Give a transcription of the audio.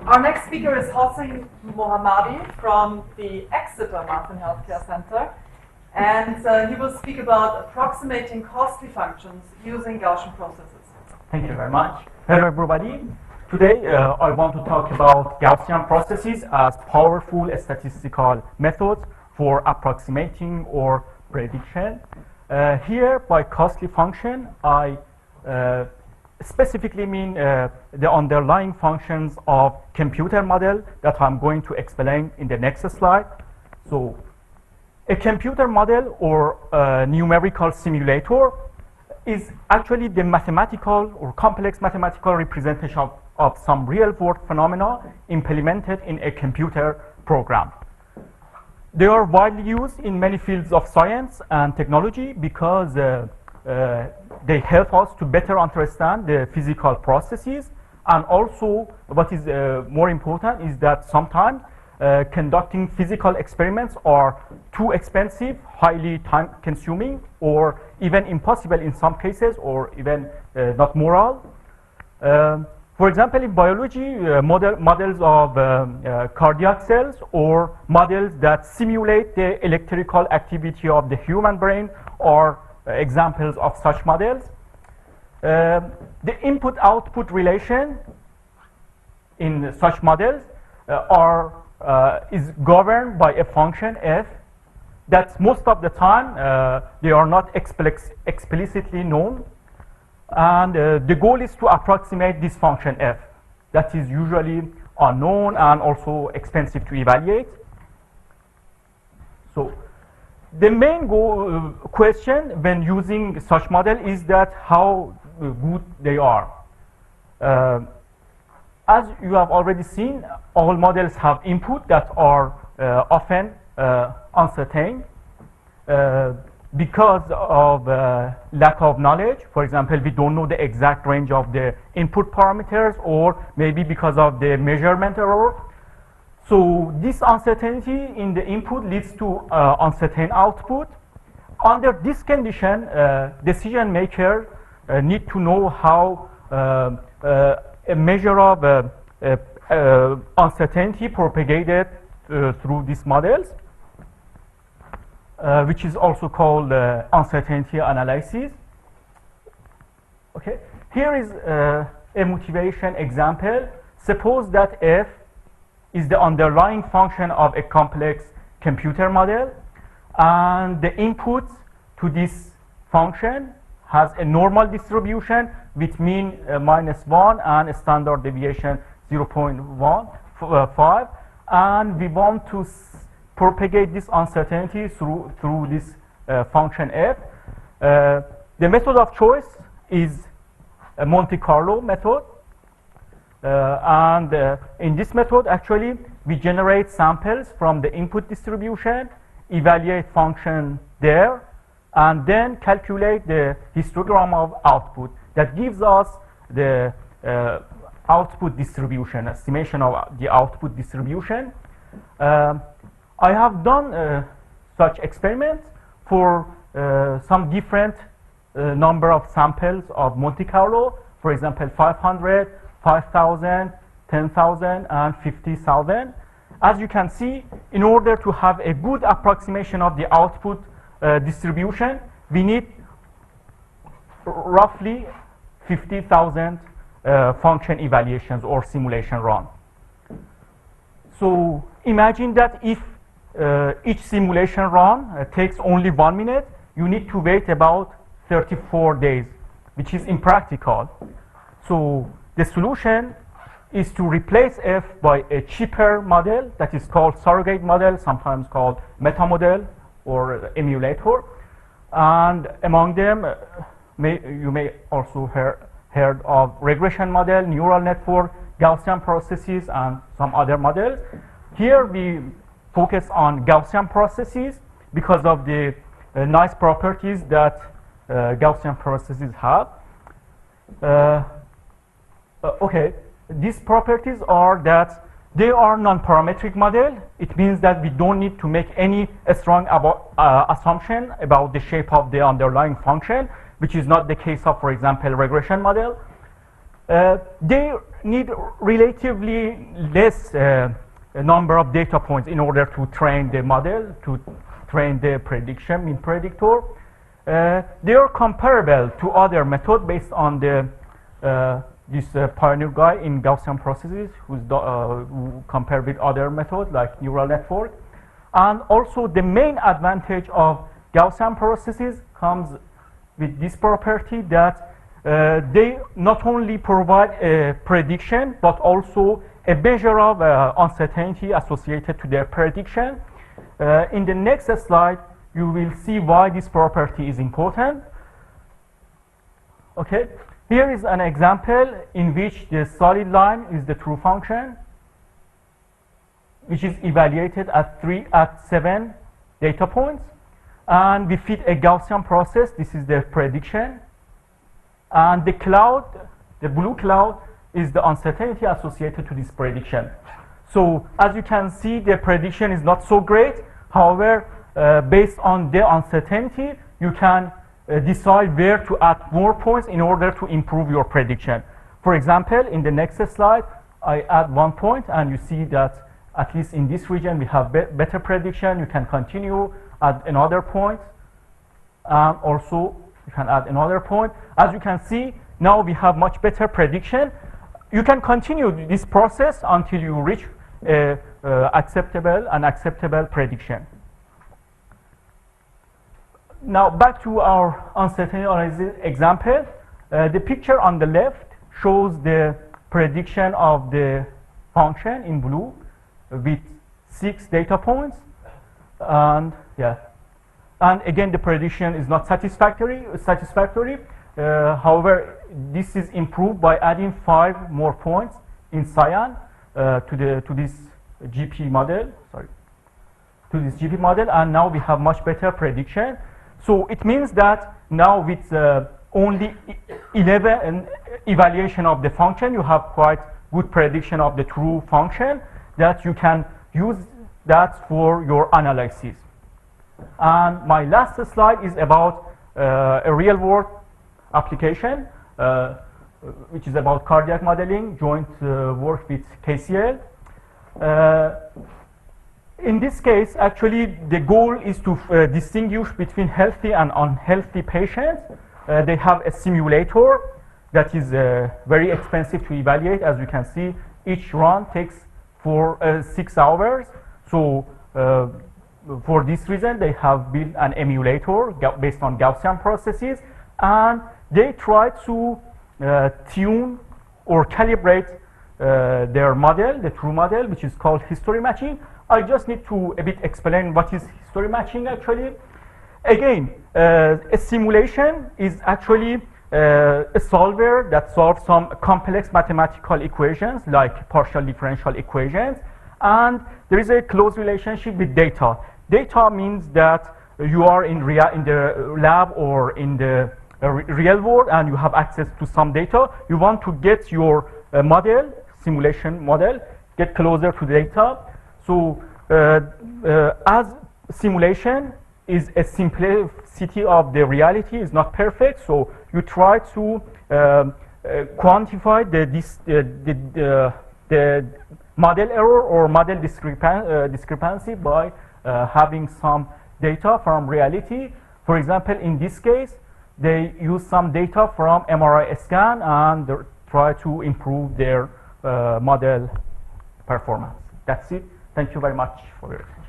Our next speaker is Hossein Mohammadi from the Exeter Math and Healthcare Center, and he will speak about approximating costly functions using Gaussian processes. Thank you very much. Hello everybody. Today I want to talk about Gaussian processes as powerful statistical methods for approximating or prediction. Here by costly function I specifically mean the underlying functions of computer model that I'm going to explain in the next slide. So a computer model or a numerical simulator is actually the mathematical or complex mathematical representation of some real-world phenomena implemented in a computer program. They are widely used in many fields of science and technology because they help us to better understand the physical processes, and also what is more important is that sometimes conducting physical experiments are too expensive, highly time consuming, or even impossible in some cases, or even not moral. For example, in biology, models of cardiac cells or models that simulate the electrical activity of the human brain are examples of such models. The input-output relation in such models is governed by a function f that most of the time they are not explicitly known, and the goal is to approximate this function f that is usually unknown and also expensive to evaluate. So the main question when using such model is that how good they are. As you have already seen, all models have input that are often uncertain because of lack of knowledge. For example, we don't know the exact range of the input parameters, or maybe because of the measurement error. So this uncertainty in the input leads to uncertain output. Under this condition, decision makers need to know how a measure of uncertainty propagated through these models, which is also called uncertainty analysis. Okay, here is a motivation example. Suppose that f is the underlying function of a complex computer model, and the input to this function has a normal distribution with mean -1 and a standard deviation 0.15, and we want to propagate this uncertainty through this function f. The method of choice is a Monte Carlo method. In this method, actually, we generate samples from the input distribution, evaluate function there, and then calculate the histogram of output. That gives us the output distribution, estimation of the output distribution. I have done such experiments for some different number of samples of Monte Carlo, for example, 500, 5,000, 10,000, and 50,000. As you can see, in order to have a good approximation of the output distribution, we need roughly 50,000 function evaluations or simulation run. So imagine that if each simulation run takes only 1 minute, you need to wait about 34 days, which is impractical. So the solution is to replace f by a cheaper model that is called surrogate model, sometimes called meta model or emulator. And among them, you may also heard of regression model, neural network, Gaussian processes, and some other models. Here we focus on Gaussian processes because of the nice properties that Gaussian processes have. Okay, these properties are that they are non-parametric model. It means that we don't need to make any strong assumption about the shape of the underlying function, which is not the case of, for example, regression model. They need relatively less number of data points in order to train the model, to train the prediction mean predictor. They are comparable to other methods based on the this pioneer guy in Gaussian processes who compared with other methods like neural network. And also the main advantage of Gaussian processes comes with this property that they not only provide a prediction but also a measure of uncertainty associated to their prediction. In the next slide, you will see why this property is important. Okay, here is an example in which the solid line is the true function, which is evaluated at 7 data points, and we fit a Gaussian process. This is the prediction, and the cloud, the blue cloud, is the uncertainty associated to this prediction. So as you can see, the prediction is not so great. However, based on the uncertainty, you can decide where to add more points in order to improve your prediction. For example, in the next slide, I add 1 point, and you see that at least in this region we have better prediction. You can continue, add another point, and also you can add another point. As you can see, now we have much better prediction. You can continue this process until you reach an acceptable prediction. Now back to our uncertainty analysis example. The picture on the left shows the prediction of the function in blue with 6 data points, and and again the prediction is not satisfactory. However, this is improved by adding 5 more points in cyan to this GP model. And now we have much better prediction. So it means that now with only 11 evaluation of the function, you have quite good prediction of the true function that you can use that for your analysis. And my last slide is about a real-world application, which is about cardiac modeling, joint work with KCL. In this case, actually, the goal is to distinguish between healthy and unhealthy patients. They have a simulator that is very expensive to evaluate. As you can see, each run takes 6 hours. So for this reason, they have built an emulator based on Gaussian processes, and they try to tune or calibrate their model, the true model, which is called history matching. I just need to a bit explain what is history matching actually. Again, a simulation is actually a solver that solves some complex mathematical equations like partial differential equations, and there is a close relationship with data. Data means that you are in the lab or in the real world and you have access to some data. You want to get your model, simulation model, get closer to data. So as simulation is a simplicity of the reality, is not perfect, so you try to quantify the model error or model discrepancy by having some data from reality. For example, in this case, they use some data from MRI scan and try to improve their model performance. That's it. Thank you very much for your attention.